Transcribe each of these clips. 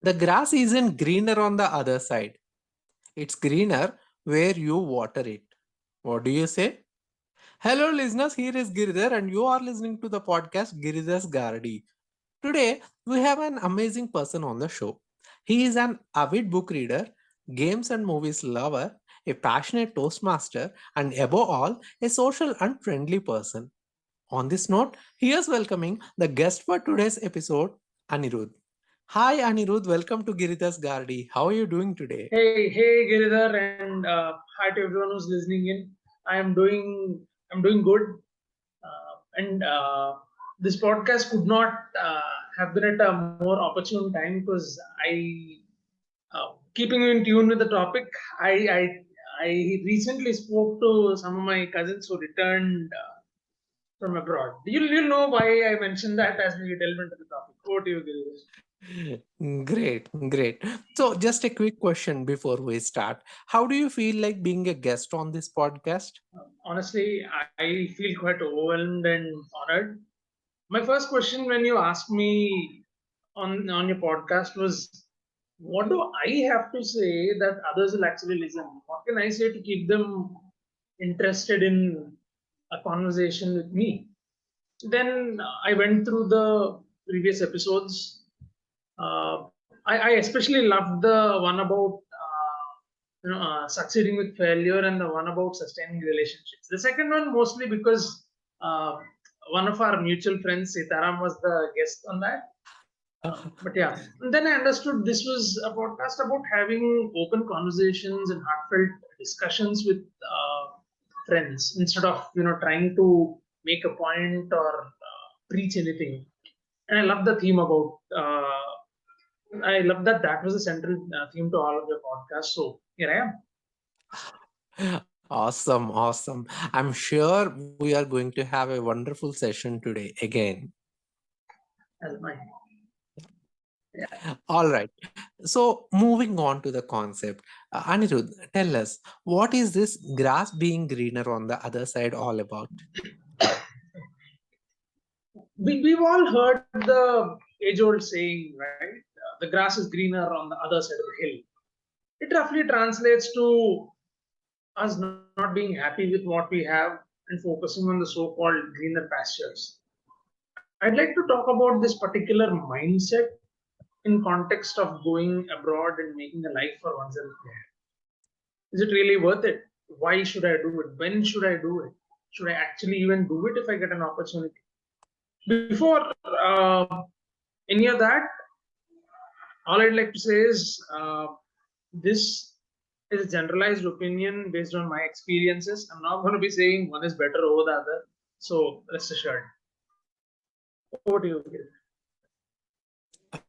The grass isn't greener on the other side. It's greener where you water it. What do you say? Hello, listeners. Here is Giridhar, and you are listening to the podcast Giridhar's Garady. Today, we have an amazing person on the show. He is an avid book reader, games and movies lover, a passionate toastmaster, and above all, a social and friendly person. On this note, here's welcoming the guest for today's episode, Anirudh. Hi, Anirudh. Welcome to Giridhar's Gardy. How are you doing today? Hey, Giridhar, and hi to everyone who's listening in. I'm doing good, and this podcast could not have been at a more opportune time because keeping you in tune with the topic, I I I recently spoke to some of my cousins who returned from abroad. You'll know why I mentioned that as we delve into the topic. Over to you, Giridhar. Great, great. So, just a quick question before we start. How do you feel like being a guest on this podcast? Honestly, I feel quite overwhelmed and honored. My first question when you asked me on your podcast was, what do I have to say that others will actually listen? What can I say to keep them interested in a conversation with me? Then I went through the previous episodes. I especially loved the one about succeeding with failure and the one about sustaining relationships. The second one mostly because uh, one of our mutual friends, Sitaram, was the guest on that. But yeah, and then I understood this was a podcast about having open conversations and heartfelt discussions with friends instead of trying to make a point or preach anything. And I love the theme about. I love that that was the central theme to all of your podcasts. So here I am. Awesome, awesome. I'm sure we are going to have a wonderful session today again. As my yeah. All right. So, moving on to the concept, Anirudh, tell us what is this grass being greener on the other side all about? We've all heard the age old saying, right? The grass is greener on the other side of the hill. It roughly translates to us not being happy with what we have and focusing on the so called greener pastures. I'd like to talk about this particular mindset in context of going abroad and making a life for oneself there. Is it really worth it? Why should I do it? When should I do it? Should I actually even do it if I get an opportunity? Before any of that, all I'd like to say is this is a generalized opinion based on my experiences. I'm not going to be saying one is better over the other. So rest assured. Over to you, Gil.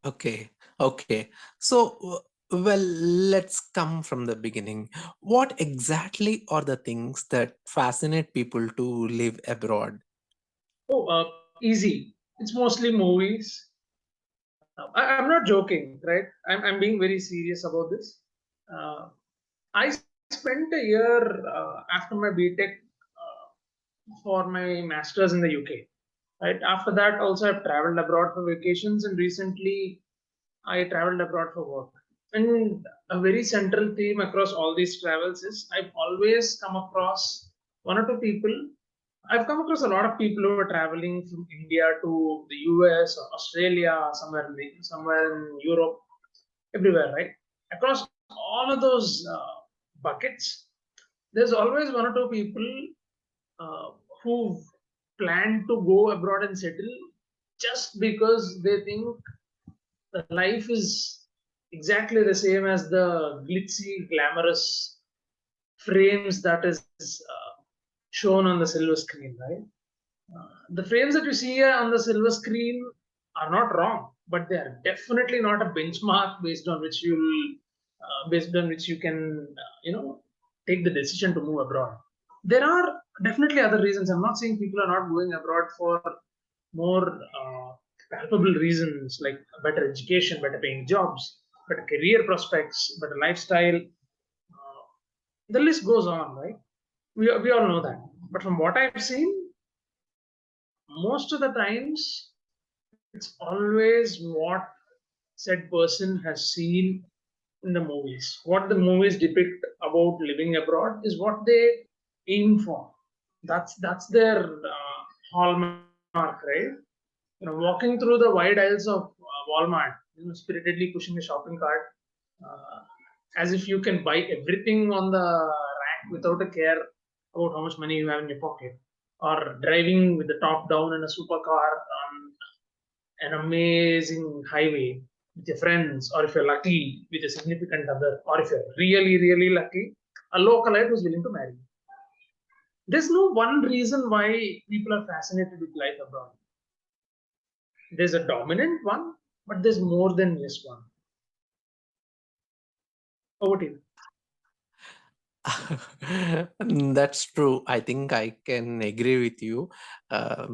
Okay, okay. So, well, let's come from the beginning. What exactly are the things that fascinate people to live abroad? Oh, easy. It's mostly movies. I'm not joking, right? I'm being very serious about this. Uh, I spent a year after my BTech for my master's in the UK. Right after that, also I've traveled abroad for vacations, and recently I traveled abroad for work. And a very central theme across all these travels is I've always come across one or two people. I've come across a lot of people who are traveling from India to the US or Australia, somewhere in Europe, everywhere, right? Across all of those buckets, there's always one or two people who plan to go abroad and settle just because they think the life is exactly the same as the glitzy, glamorous frames that is shown on the silver screen, right? The frames that you see on the silver screen are not wrong, but they are definitely not a benchmark based on which you can, take the decision to move abroad. There are definitely other reasons. I'm not saying people are not going abroad for more palpable reasons like better education, better paying jobs, better career prospects, better lifestyle. The list goes on, right? We all know that. But from what I've seen, most of the times it's always what said person has seen in the movies. What the movies depict about living abroad is what they aim for. That's their hallmark, right? Walking through the wide aisles of Walmart, spiritedly pushing a shopping cart, uh, as if you can buy everything on the rack without a care about how much money you have in your pocket, or driving with the top down in a supercar on an amazing highway with your friends, or if you're lucky with a significant other, or if you're really, really lucky, a localite who's willing to marry you. There's no one reason why people are fascinated with life abroad. There's a dominant one, but there's more than just one. Over to you. That's true. I think I can agree with you.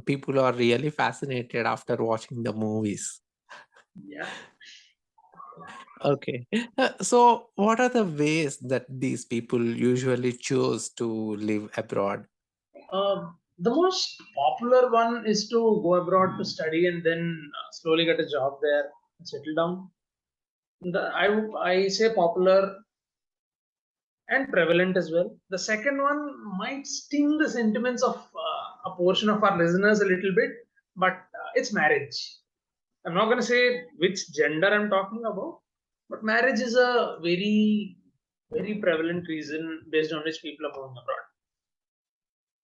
People are really fascinated after watching the movies. Yeah. Okay. So, what are the ways that these people usually choose to live abroad? The most popular one is to go abroad to study and then slowly get a job there and settle down. I say popular and prevalent as well. The second one might sting the sentiments of a portion of our listeners a little bit, but it's marriage. I'm not going to say which gender I'm talking about, but marriage is a very, very prevalent reason based on which people are going abroad.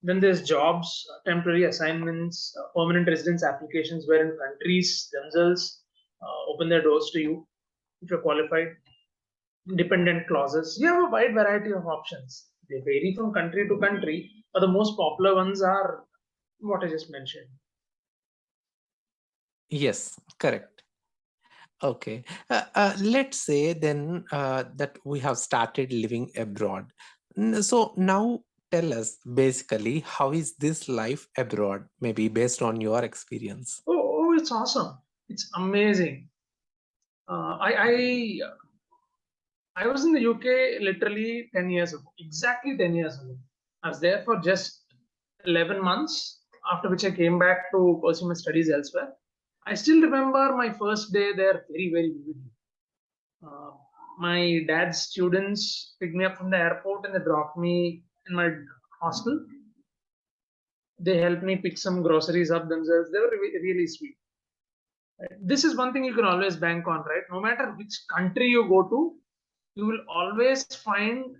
Then there's jobs, temporary assignments, permanent residence applications, wherein countries themselves open their doors to you if you're qualified. Dependent clauses. You have a wide variety of options. They vary from country to country, but the most popular ones are what I just mentioned. Yes, correct. Okay. Let's say then that we have started living abroad. So now tell us basically how is this life abroad, maybe based on your experience? Oh, it's awesome. It's amazing. Uh, I, I I was in the UK literally 10 years ago, exactly 10 years ago. I was there for just 11 months, after which I came back to pursue my studies elsewhere. I still remember my first day there very, very vividly. Uh, my dad's students picked me up from the airport and they dropped me in my hostel. They helped me pick some groceries up themselves. They were really sweet. Right? This is one thing you can always bank on, right? No matter which country you go to, you will always find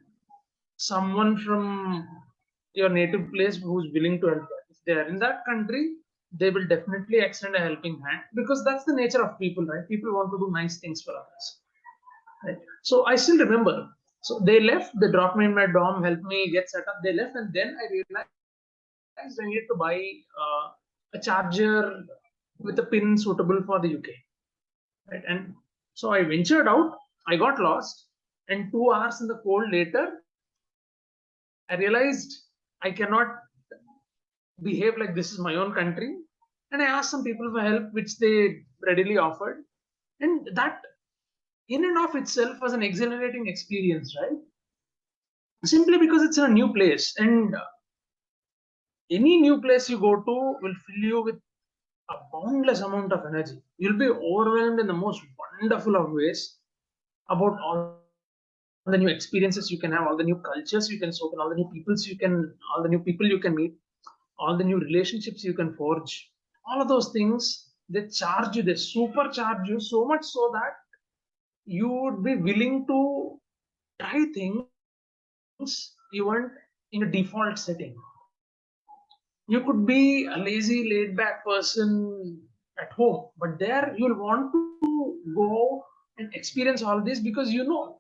someone from your native place who's willing to help you. If they are in that country, they will definitely extend a helping hand because that's the nature of people, right? People want to do nice things for others. Right? So I still remember. So they left, they dropped me in my dorm, helped me get set up. They left, and then I realized I needed to buy a charger with a pin suitable for the UK. Right? And so I ventured out, I got lost, and 2 hours in the cold later, I realized I cannot behave like this is my own country. And I asked some people for help, which they readily offered. And that, in and of itself, was an exhilarating experience, right? Simply because it's in a new place. And any new place you go to will fill you with a boundless amount of energy. You'll be overwhelmed in the most wonderful of ways about all the new experiences you can have, all the new cultures you can soak in, all the new people you can meet, all the new relationships you can forge. All of those things, they charge you, they supercharge you so much so that you would be willing to try things you weren't in a default setting. You could be a lazy, laid back person at home, but there you'll want to go and experience all this because you know,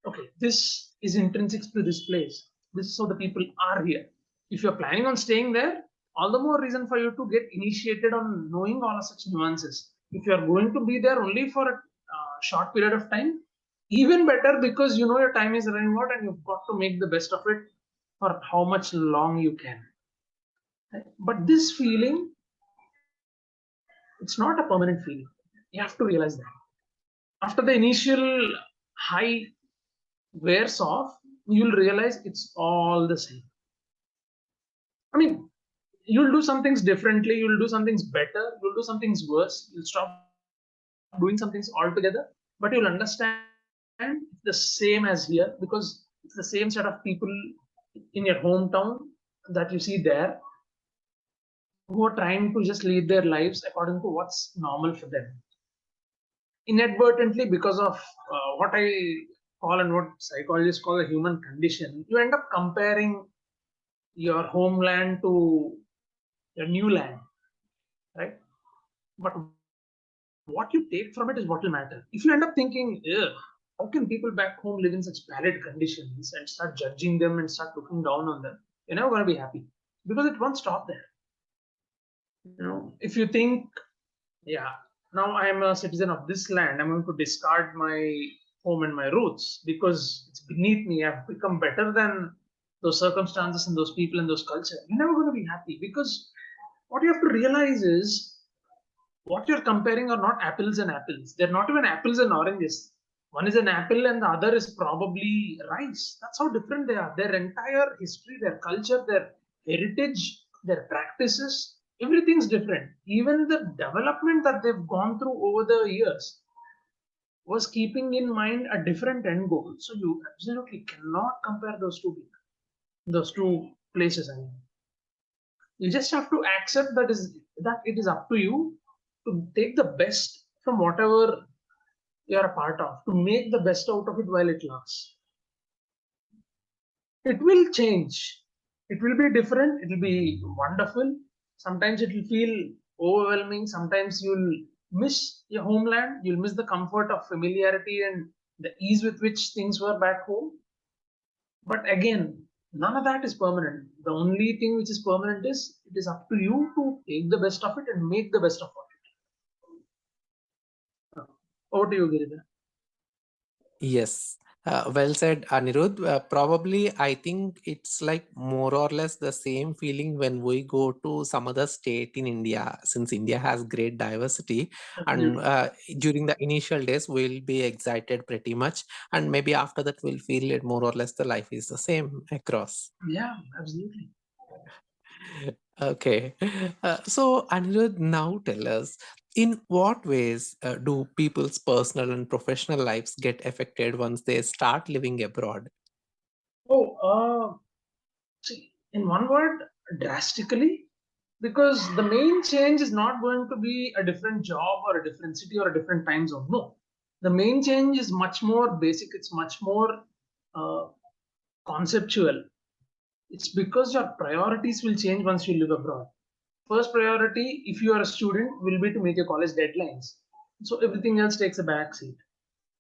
okay, this is intrinsic to this place. This is how the people are here. If you're planning on staying there, all the more reason for you to get initiated on knowing all of such nuances. If you're going to be there only for a short period of time, even better because you know your time is running out and you've got to make the best of it for how much long you can. But this feeling, it's not a permanent feeling. You have to realize that. After the initial high wears off, you'll realize it's all the same. I mean, you'll do some things differently, you'll do some things better, you'll do some things worse, you'll stop doing some things doing some things altogether, but you'll understand it's the same as here because it's the same set of people in your hometown that you see there who are trying to just lead their lives according to what's normal for them. Inadvertently, because of what I call and what psychologists call the human condition, you end up comparing your homeland to your new land, right? But what you take from it is what will matter. If you end up thinking, ugh, how can people back home live in such bad conditions and start judging them and start looking down on them, you're never going to be happy because it won't stop there. If you think, yeah, now I am a citizen of this land, I'm going to discard my home and my roots because it's beneath me, I've become better than those circumstances and those people and those culture, you're never going to be happy because what you have to realize is what you're comparing are not apples and apples. They're not even apples and oranges. One is an apple and the other is probably rice. That's how different they are. Their entire history, their culture, their heritage, their practices, everything's different. Even the development that they've gone through over the years was keeping in mind a different end goal. So you absolutely cannot compare those two people, those two places. I mean, you just have to accept that it is up to you to take the best from whatever you are a part of, to make the best out of it while it lasts. It will change. It will be different. It will be wonderful. Sometimes it will feel overwhelming. Sometimes you'll miss your homeland. You'll miss the comfort of familiarity and the ease with which things were back home. But again, none of that is permanent. The only thing which is permanent is it is up to you to take the best of it and make the best of it. Over to you, Giridhar. Yes, well said, Anirudh. Probably, I think it's like more or less the same feeling when we go to some other state in India, since India has great diversity. And Absolutely. during the initial days, we'll be excited pretty much, and maybe after that, we'll feel it more or less the life is the same across. Yeah, absolutely. Okay. So, Anirudh, now tell us, in what ways do people's personal and professional lives get affected once they start living abroad? Oh, see, in one word, drastically, because the main change is not going to be a different job or a different city or a different time zone. No, the main change is much more basic. It's much more uh, conceptual. It's because your priorities will change once you live abroad. First priority, if you are a student, will be to meet your college deadlines. So everything else takes a back seat.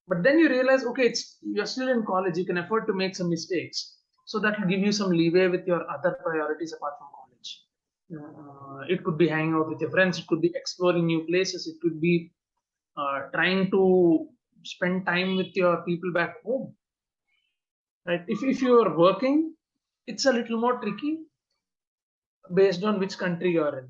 But then you realize, okay, it's you're still in college, you can afford to make some mistakes. So that will give you some leeway with your other priorities apart from college. It could be hanging out with your friends, it could be exploring new places, it could be trying to spend time with your people back home. Right? If you are working, it's a little more tricky based on which country you're in.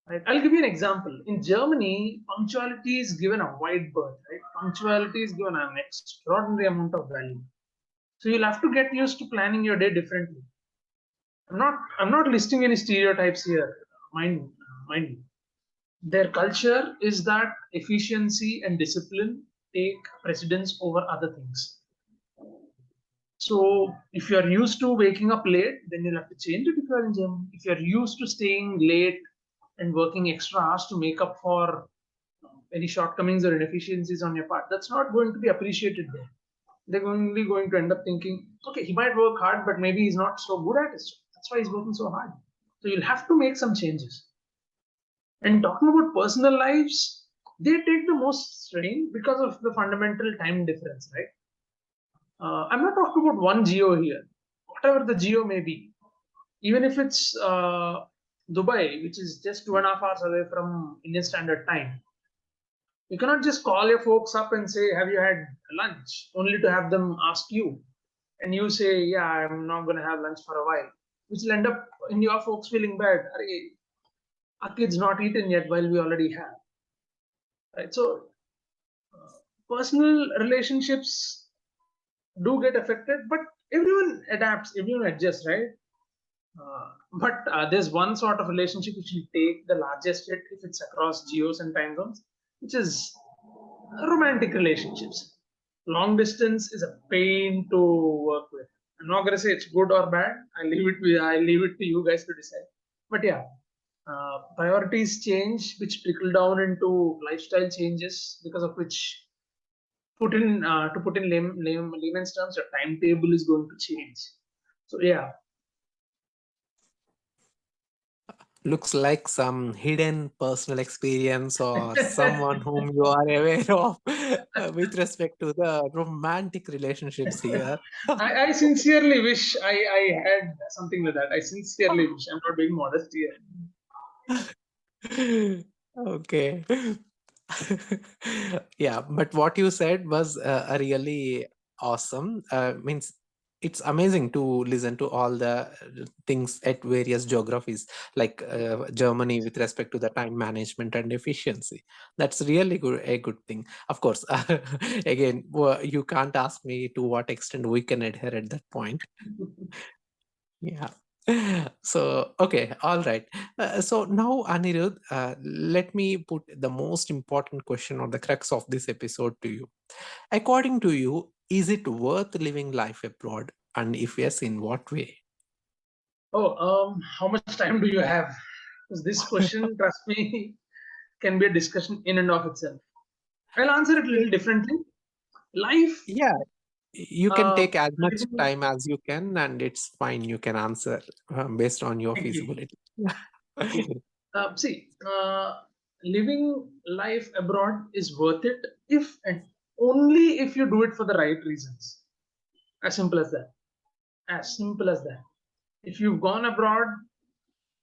Right? I'll give you an example. In Germany, punctuality is given a wide berth. Right? Punctuality is given an extraordinary amount of value. So you'll have to get used to planning your day differently. I'm not listing any stereotypes here. Mind you. Their culture is that efficiency and discipline take precedence over other things. So if you're used to waking up late, then you'll have to change it if you're in Germany. If you're used to staying late and working extra hours to make up for any shortcomings or inefficiencies on your part, that's not going to be appreciated there. They're only going to end up thinking, okay, he might work hard, but maybe he's not so good at it. That's why he's working so hard. So you'll have to make some changes. And talking about personal lives, they take the most strain because of the fundamental time difference, right? I'm not talking about one geo here, whatever the geo may be. Even if it's Dubai, which is just 2.5 hours away from Indian Standard Time, you cannot just call your folks up and say, "Have you had lunch?" Only to have them ask you, and you say, "Yeah, I'm not going to have lunch for a while," which will end up in your folks feeling bad. Our kid's not eaten yet while we already have. Right? So personal relationships do get affected, but everyone adapts, everyone adjusts, right? But there's one sort of relationship which will take the largest hit if it's across geos and time zones, which is Romantic relationships. Long distance is a pain to work with. I'm not gonna say it's good or bad. I leave it to you guys to decide. But yeah, priorities change, which trickle down into lifestyle changes, because of which put in layman's terms, your timetable is going to change. So yeah. Looks like some hidden personal experience or someone whom you are aware of with respect to the romantic relationships here. I sincerely wish I had something like that. I sincerely wish. I'm not being modest here. Okay. Yeah, but what you said was a really awesome. Means it's amazing to listen to all the things at various geographies, like Germany with respect to the time management and efficiency. That's really good, a good thing. Of course, again, you can't ask me to what extent we can adhere at that point. Yeah. So, okay, all right. So now, Anirudh, let me put the most important question or the crux of this episode to you. According to you, is it worth living life abroad? And if yes, in what way? Oh, how much time do you have? Because this question, trust me, can be a discussion in and of itself. I'll answer it a little differently. Life, Yeah, you can uh, take as much living, time as you can, and it's fine. You can answer based on your thank you. feasibility. Thank you. See, living life abroad is worth it if and only if you do it for the right reasons. As simple as that. As simple as that. If you've gone abroad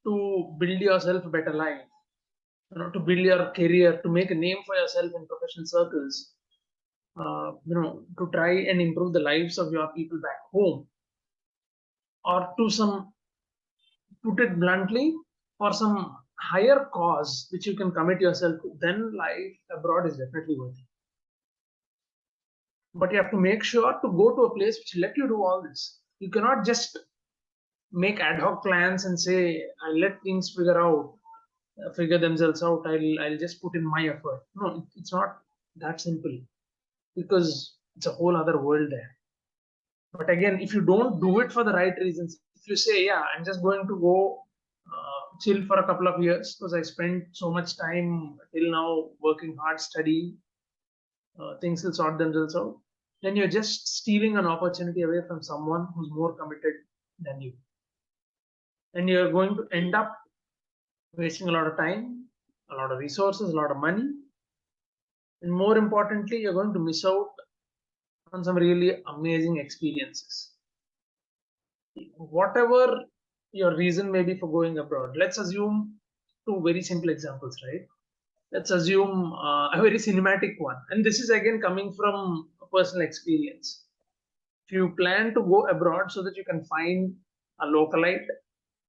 to build yourself a better life, to build your career, to make a name for yourself in professional circles, to try and improve the lives of your people back home, or to some, put it bluntly, for some higher cause which you can commit yourself to, then life abroad is definitely worth it. But you have to make sure to go to a place which let you do all this. You cannot just make ad hoc plans and say, I'll let things figure themselves out. I'll just put in my effort. No, it's not that simple, because it's a whole other world there. But again, if you don't do it for the right reasons, if you say, yeah, I'm just going to go chill for a couple of years because I spent so much time till now working hard, studying, things will sort themselves out, then you're just stealing an opportunity away from someone who's more committed than you. And you're going to end up wasting a lot of time, a lot of resources, a lot of money, and more importantly, you're going to miss out on some really amazing experiences. Whatever your reason may be for going abroad, let's assume two very simple examples, right? Let's assume a very cinematic one. And this is again coming from a personal experience. If you plan to go abroad so that you can find a localite,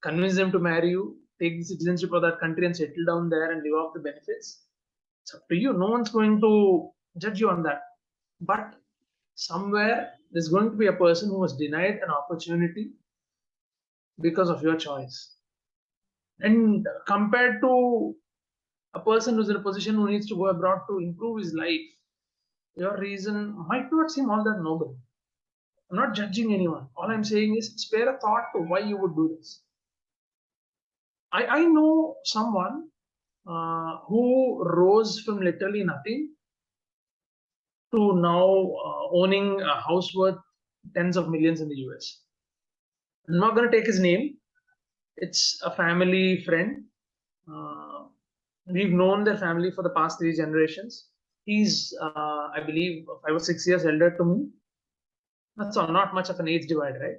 convince them to marry you, take the citizenship of that country and settle down there and live off the benefits, it's up to you. No one's going to judge you on that. But somewhere there's going to be a person who was denied an opportunity because of your choice. And compared to a person who's in a position who needs to go abroad to improve his life, your reason might not seem all that noble. I'm not judging anyone. All I'm saying is spare a thought to why you would do this. I know someone who rose from literally nothing to now owning a house worth tens of millions in the US. I'm not going to take his name. It's a family friend. Uh, we've known their family for the past 3 generations. He's, I believe, 5 or 6 years elder to me. That's all, not much of an age divide, right?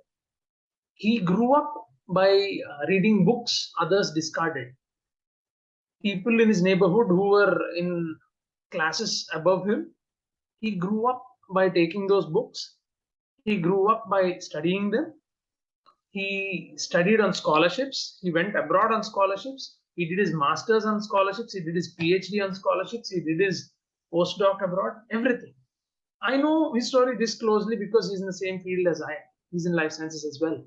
He grew up by reading books others discarded. People in his neighborhood who were in classes above him, he grew up by taking those books. He grew up by studying them. He studied on scholarships. He went abroad on scholarships. He did his master's on scholarships. He did his PhD on scholarships. He did his postdoc abroad. Everything. I know his story this closely because he's in the same field as I am. He's in life sciences as well.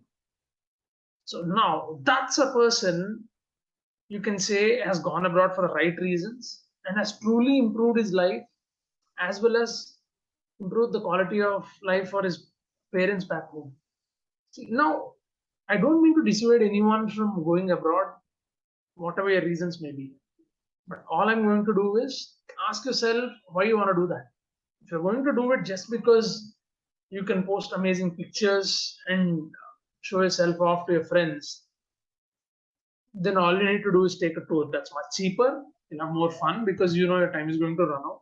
So now that's a person you can say has gone abroad for the right reasons and has truly improved his life as well as improve the quality of life for his parents back home. See, now, I don't mean to dissuade anyone from going abroad, whatever your reasons may be. But all I'm going to do is ask yourself why you want to do that. If you're going to do it just because you can post amazing pictures and show yourself off to your friends, then all you need to do is take a tour. That's much cheaper. You'll have more fun because you know your time is going to run out.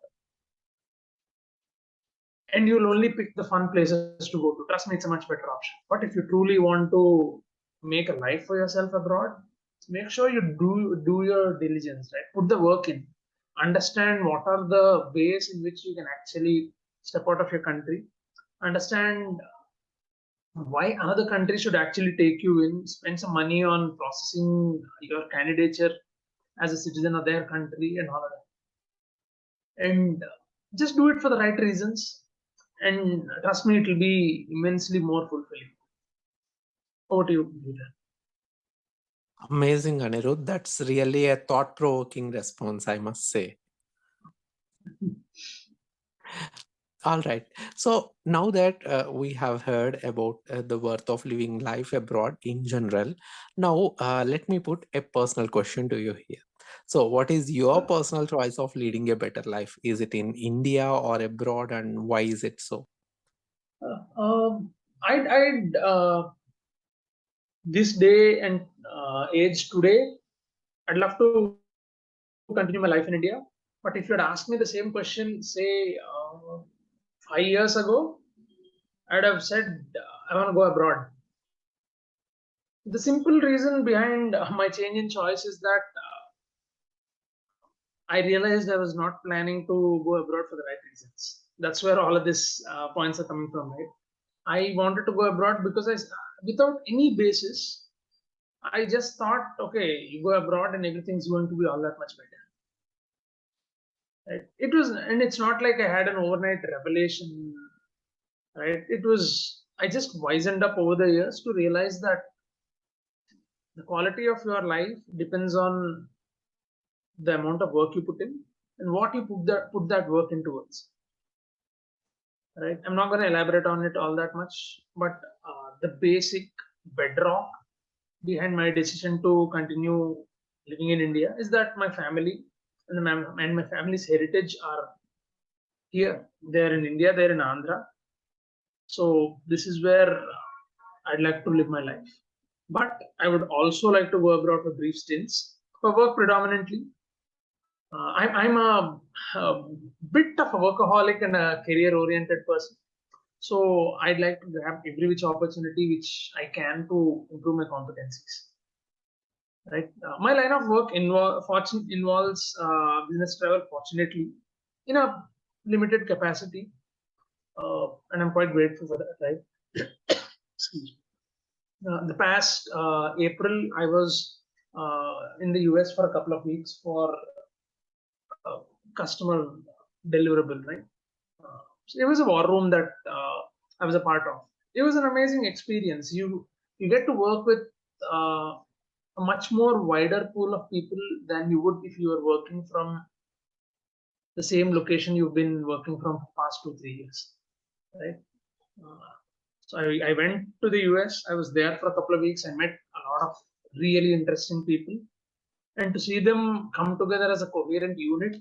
And you'll only pick the fun places to go to. Trust me, it's a much better option. But if you truly want to make a life for yourself abroad, make sure you do your diligence, right? Put the work in. Understand what are the ways in which you can actually step out of your country. Understand why another country should actually take you in. Spend some money on processing your candidature as a citizen of their country and all of that. And just do it for the right reasons. And trust me, it will be immensely more fulfilling. Over to you, Giridhar. Amazing, Anirudh. That's really a thought-provoking response, I must say. All right. So now that we have heard about the worth of living life abroad in general, now let me put a personal question to you here. So, what is your personal choice of leading a better life? Is it in India or abroad, and why is it so? I'd this day and age today, I'd love to continue my life in India. But if you had asked me the same question, say 5 years ago, I'd have said I want to go abroad. The simple reason behind my change in choice is that I realized I was not planning to go abroad for the right reasons. That's where all of these points are coming from, right? I wanted to go abroad because without any basis, I just thought, okay, you go abroad and everything's going to be all that much better. Right? It was, and it's not like I had an overnight revelation, right? It was, I just wizened up over the years to realize that the quality of your life depends on the amount of work you put in and what you put that work in towards. Right? I'm not going to elaborate on it all that much, but the basic bedrock behind my decision to continue living in India is that my family and my family's heritage are here. They're in India, they're in Andhra. So this is where I'd like to live my life. But I would also like to go abroad for brief stints for work predominantly. I'm a bit of a workaholic and a career-oriented person. So I'd like to grab every which opportunity which I can to improve my competencies. Right. My line of work involves business travel, fortunately, in a limited capacity, and I'm quite grateful for that. Right. Excuse me. The past April, I was in the US for a couple of weeks for uh, customer deliverable. Right. So it was a war room that I was a part of. It was an amazing experience. You get to work with a much more wider pool of people than you would if you were working from the same location you've been working from for past 2 3 years, right? Uh, so I went to the US. I was there for a couple of weeks. I met a lot of really interesting people, and to see them come together as a coherent unit,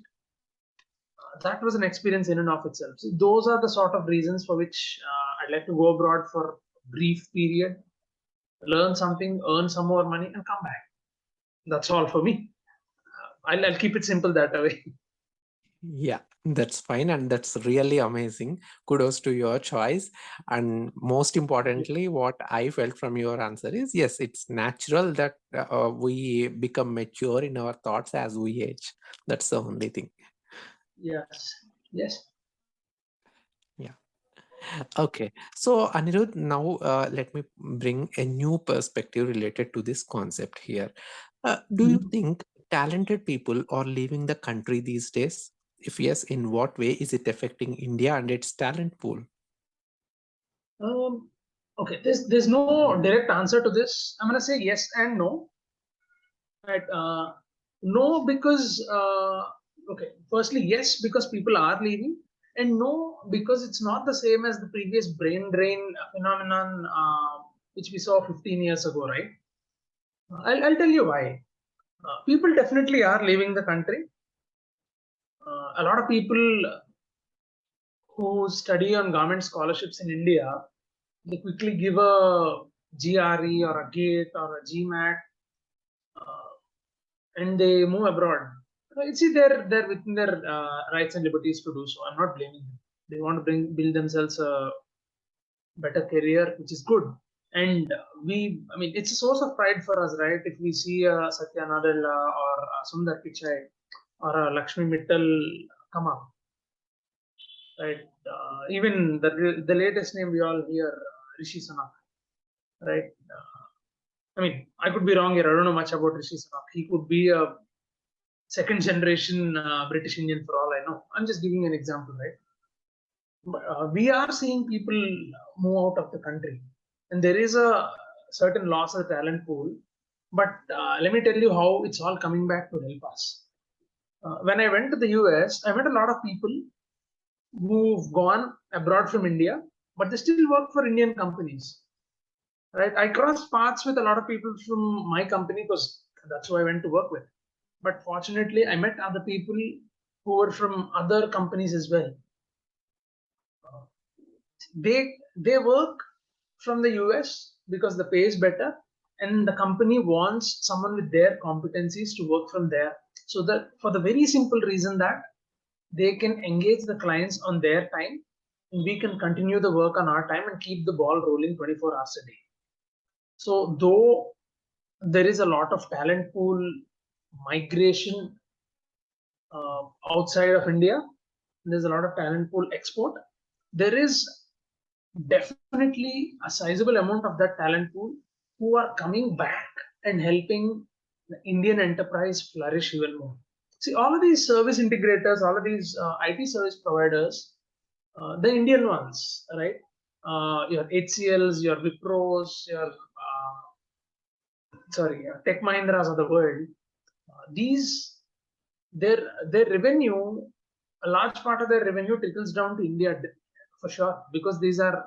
that was an experience in and of itself. So those are the sort of reasons for which I'd like to go abroad for a brief period, learn something, earn some more money, and come back. That's all for me. I'll keep it simple that way. Yeah, that's fine. And that's really amazing. Kudos to your choice. And most importantly, what I felt from your answer is yes, it's natural that we become mature in our thoughts as we age. That's the only thing. Yes. Yes. Yeah. Okay. So, Anirudh, now let me bring a new perspective related to this concept here. Do you Mhm. think talented people are leaving the country these days? If yes, in what way is it affecting India and its talent pool? Um, okay. There's no direct answer to this. I'm gonna say yes and no. Right. No, because okay. Firstly, yes, because people are leaving. And no, because it's not the same as the previous brain drain phenomenon which we saw 15 years ago, right? I'll tell you why. People definitely are leaving the country. A lot of people who study on government scholarships in India, they quickly give a GRE or a GATE or a GMAT, uh, and they move abroad. See, they're within their rights and liberties to do so. I'm not blaming them. They want to build themselves a better career, which is good. And I mean, it's a source of pride for us, right? If we see Satya Nadella or Sundar Pichai or Lakshmi Mittal come up, right? Even the latest name we all hear, Rishi Sunak, right? I mean, I could be wrong here. I don't know much about Rishi Sunak. He could be a second generation British Indian for all I know. I'm just giving an example, right? We are seeing people move out of the country, and there is a certain loss of the talent pool. But let me tell you how it's all coming back to help us. When I went to the US, I met a lot of people who've gone abroad from India, but they still work for Indian companies. Right? I crossed paths with a lot of people from my company because that's who I went to work with. But fortunately, I met other people who were from other companies as well. They work from the US because the pay is better, and the company wants someone with their competencies to work from there. So that for the very simple reason that they can engage the clients on their time, and we can continue the work on our time and keep the ball rolling 24 hours a day. So though there is a lot of talent pool migration outside of India, there's a lot of talent pool export. There is definitely a sizable amount of that talent pool who are coming back and helping the Indian enterprise flourish even more. See, all of these service integrators, all of these IT service providers, the Indian ones, right? Your HCLs, your Wipros, your Tech Mahindras of the world. These their revenue, a large part of their revenue trickles down to India for sure, because these are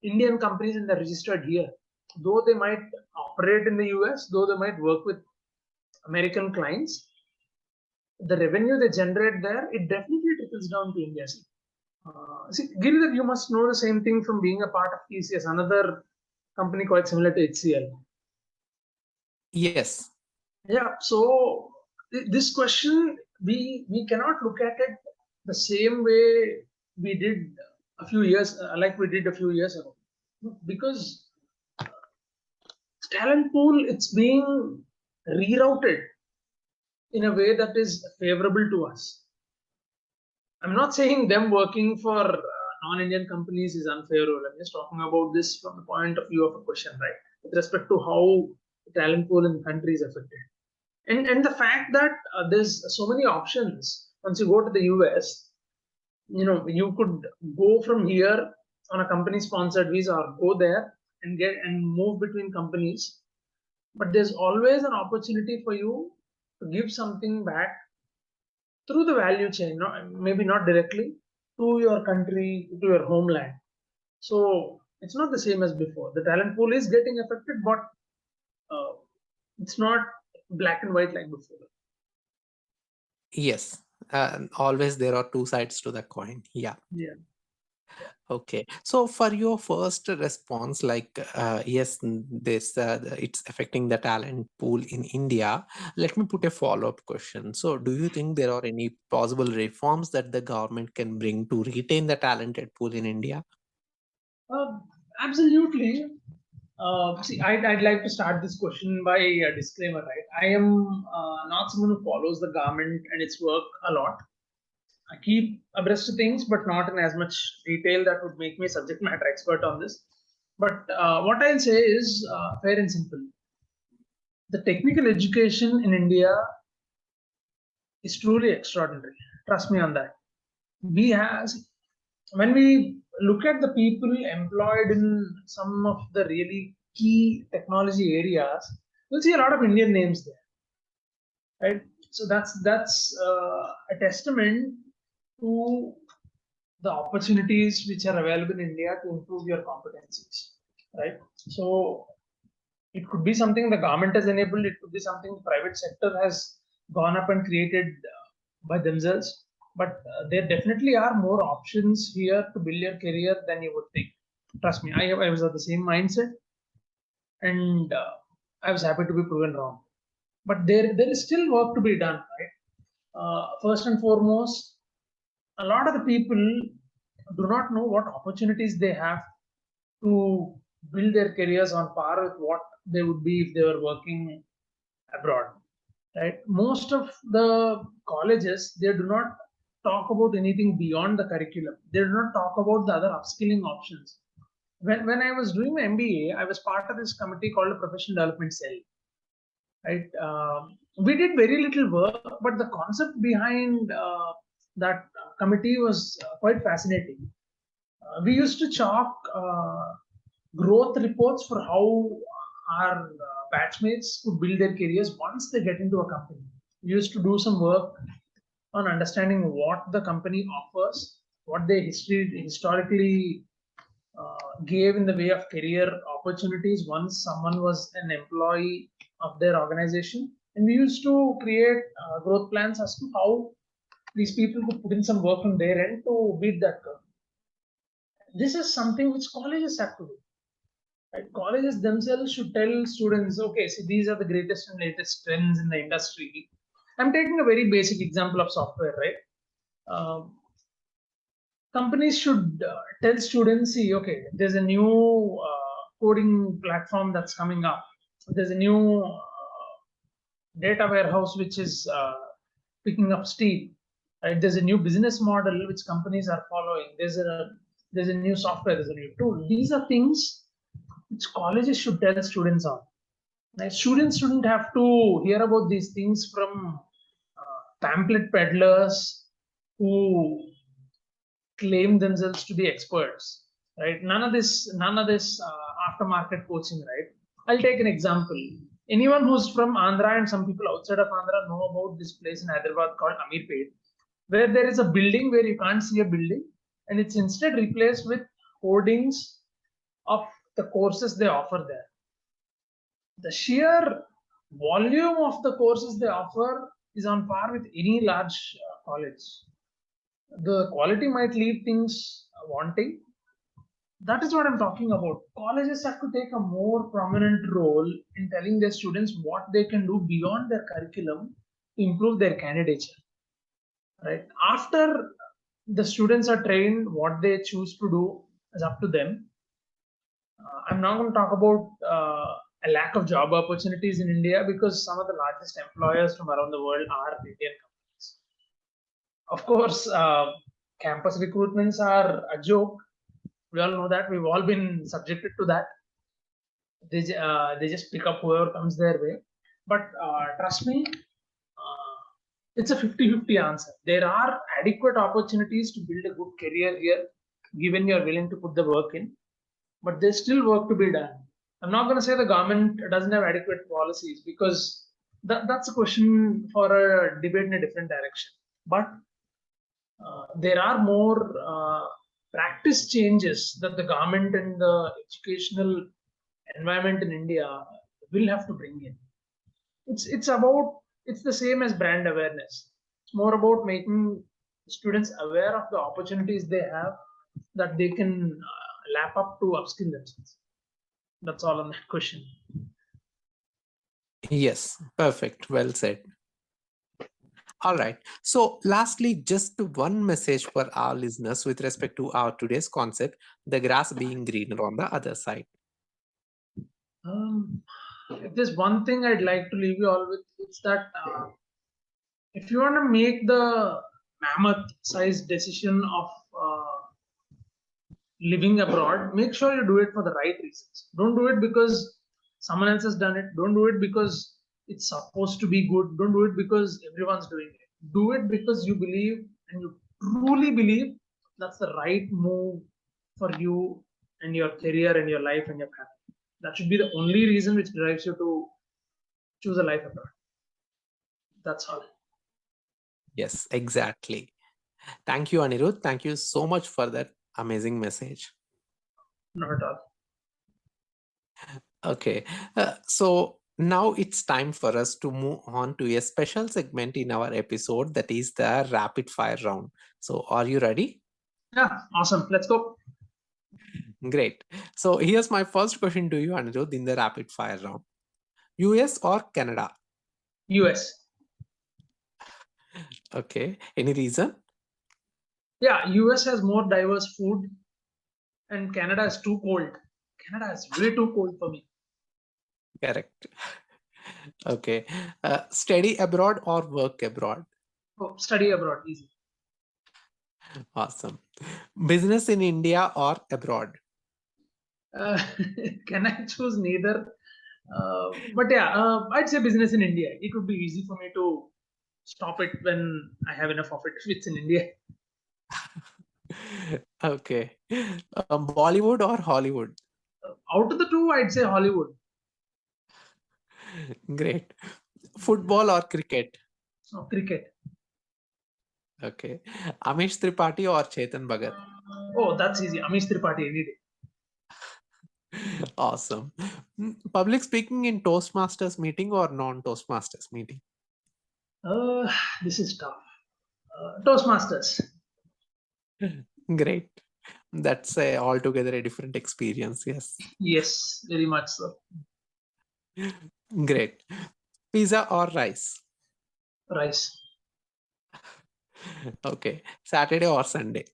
Indian companies and they're registered here. Though they might operate in the US, though they might work with American clients, the revenue they generate there, it definitely trickles down to India. See, Giridhar, you must know the same thing from being a part of TCS, another company quite similar to HCL. Yes. Yeah, so this question, we cannot look at it the same way we did a few years, like we did a few years ago, because talent pool, it's being rerouted in a way that is favorable to us. I'm not saying them working for non-Indian companies is unfavorable. I'm just talking about this from the point of view of a question, right? With respect to how the talent pool in the country is affected. And the fact that there's so many options once you go to the US, you could go from here on a company sponsored visa or go there and get and move between companies, but there's always an opportunity for you to give something back through the value chain, maybe not directly to your country, to your homeland. So it's not the same as before. The talent pool is getting affected, but uh, it's not black and white like before. Yes. Always there are two sides to the coin. Yeah. Yeah. Okay. So for your first response, like yes, this it's affecting the talent pool in India. Let me put a follow-up question. So do you think there are any possible reforms that the government can bring to retain the talented pool in India? Uh, Absolutely. See, I'd like to start this question by a disclaimer, right? I am not someone who follows the government and its work a lot. I keep abreast of things, but not in as much detail that would make me a subject matter expert on this. But what I'll say is fair and simple. The technical education in India is truly extraordinary. Trust me on that. We have, when we look at the people employed in some of the really key technology areas, you'll see a lot of Indian names there, right? So that's a testament to the opportunities which are available in India to improve your competencies, right? So it could be something the government has enabled, it could be something the private sector has gone up and created by themselves. But there definitely are more options here to build your career than you would think. Trust me, I was of the same mindset, and I was happy to be proven wrong. But there is still work to be done, right? First and foremost, a lot of the people do not know what opportunities they have to build their careers on par with what they would be if they were working abroad, right? Most of the colleges, they do not talk about anything beyond the curriculum. They do not talk about the other upskilling options. When I was doing my MBA, I was part of this committee called the Professional Development Cell, right? We did very little work, but the concept behind that committee was quite fascinating. We used to chalk growth reports for how our batchmates could build their careers once they get into a company. We used to do some work on understanding what the company offers, what they historically gave in the way of career opportunities once someone was an employee of their organization. And we used to create growth plans as to how these people could put in some work from their end to beat that curve. This is something which colleges have to do. Right? Colleges themselves should tell students, okay, see, these are the greatest and latest trends in the industry. I'm taking a very basic example of software, right? Um, Companies should tell students, see, okay, there's a new coding platform that's coming up. There's a new data warehouse which is picking up steam. Right? There's a new business model which companies are following. There's a new software. There's a new tool. These are things which colleges should tell students on. Like students shouldn't have to hear about these things from pamphlet peddlers who claim themselves to be experts, right? None of this aftermarket coaching, right? I'll take an example. Anyone who's from Andhra and some people outside of Andhra know about this place in Hyderabad called Amirpet, where there is a building where you can't see a building, and it's instead replaced with hoardings of the courses they offer there. The sheer volume of the courses they offer is on par with any large college. The quality might leave things wanting. That is what I'm talking about. Colleges have to take a more prominent role in telling their students what they can do beyond their curriculum to improve their candidature. Right? After the students are trained, what they choose to do is up to them. I'm not going to talk about a lack of job opportunities in India because some of the largest employers from around the world are Indian companies. Of course, campus recruitments are a joke. We all know that. We've all been subjected to that. They just pick up whoever comes their way. But trust me, it's a 50-50 answer. There are adequate opportunities to build a good career here, given you're willing to put the work in. But there's still work to be done. I'm not going to say the government doesn't have adequate policies because that's a question for a debate in a different direction. But there are more practice changes that the government and the educational environment in India will have to bring in. It's the same as brand awareness. It's more about making students aware of the opportunities they have that they can lap up to upskill themselves. That's all on that question. Yes, perfect. Well said. All right. So, lastly, just one message for our listeners with respect to our today's concept, the grass being greener on the other side. Um, if there's one thing I'd like to leave you all with, it's that if you want to make the mammoth-sized decision of living abroad, make sure you do it for the right reasons. Don't do it because someone else has done it. Don't do it because it's supposed to be good. Don't do it because everyone's doing it. Do it because you believe and you truly believe that's the right move for you and your career and your life and your family. That should be the only reason which drives you to choose a life abroad. That's all. Yes, exactly. Thank you, Anirudh. Thank you so much for that amazing message. Not at all. Okay, so now it's time for us to move on to a special segment in our episode, that is the rapid fire round. So, are you ready? Yeah, awesome. Let's go. Great. So, here's my first question to you, Anirudh, in the rapid fire round: US or Canada? US. Okay, any reason? Yeah, US has more diverse food, and Canada is too cold. Canada is way too cold for me. Correct. Okay, study abroad or work abroad? Oh, study abroad, easy. Awesome. Business in India or abroad? Uh, can I choose neither? But yeah, I'd say business in India. It would be easy for me to stop it when I have enough of it if it's in India. Okay. Bollywood or Hollywood? Out of the two, I'd say Hollywood. Great. Football or cricket? So cricket. Okay. Amish Tripathi or Chetan Bhagat? Oh, that's easy. Amish Tripathi any day. Awesome. Public speaking in Toastmasters meeting or non-Toastmasters meeting? Uh, this is tough. Toastmasters. Great. That's a altogether a different experience. Yes. Yes, very much so. Great. Pizza or rice? Rice. Okay. Saturday or Sunday?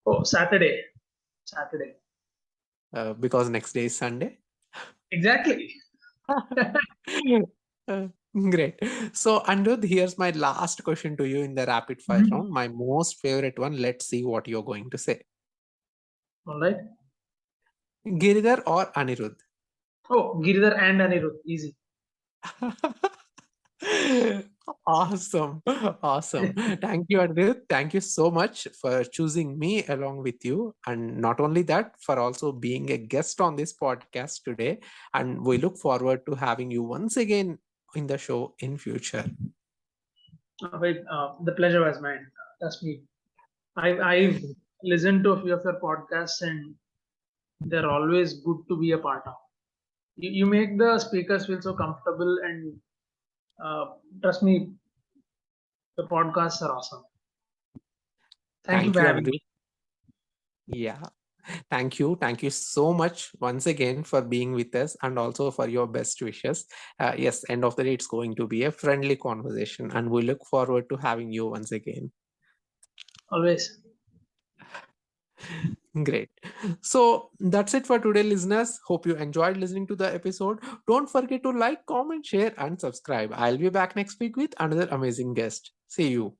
Oh, Saturday. Saturday. Because next day is Sunday. Exactly. Uh, Great. So, Anirudh, here's my last question to you in the rapid fire Mhm. round. My most favorite one. Let's see what you're going to say. All right. Giridhar or Anirudh? Oh, Giridhar and Anirudh. Easy. Awesome. Awesome. Thank you, Anirudh. Thank you so much for choosing me along with you. And not only that, for also being a guest on this podcast today. And we look forward to having you once again in the show in future. Wait, the pleasure was mine. Trust me. I've listened to a few of your podcasts, and they're always good to be a part of. You make the speakers feel so comfortable, and uh, trust me, the podcasts are awesome. Thank you Thank for you, having Anirudh. me. Yeah. Thank you. Thank you so much once again for being with us and also for your best wishes. Yes, end of the day, it's going to be a friendly conversation, and we look forward to having you once again. Always. Great. So that's it for today, listeners. Hope you enjoyed listening to the episode. Don't forget to like, comment, share, and subscribe. I'll be back next week with another amazing guest. See you.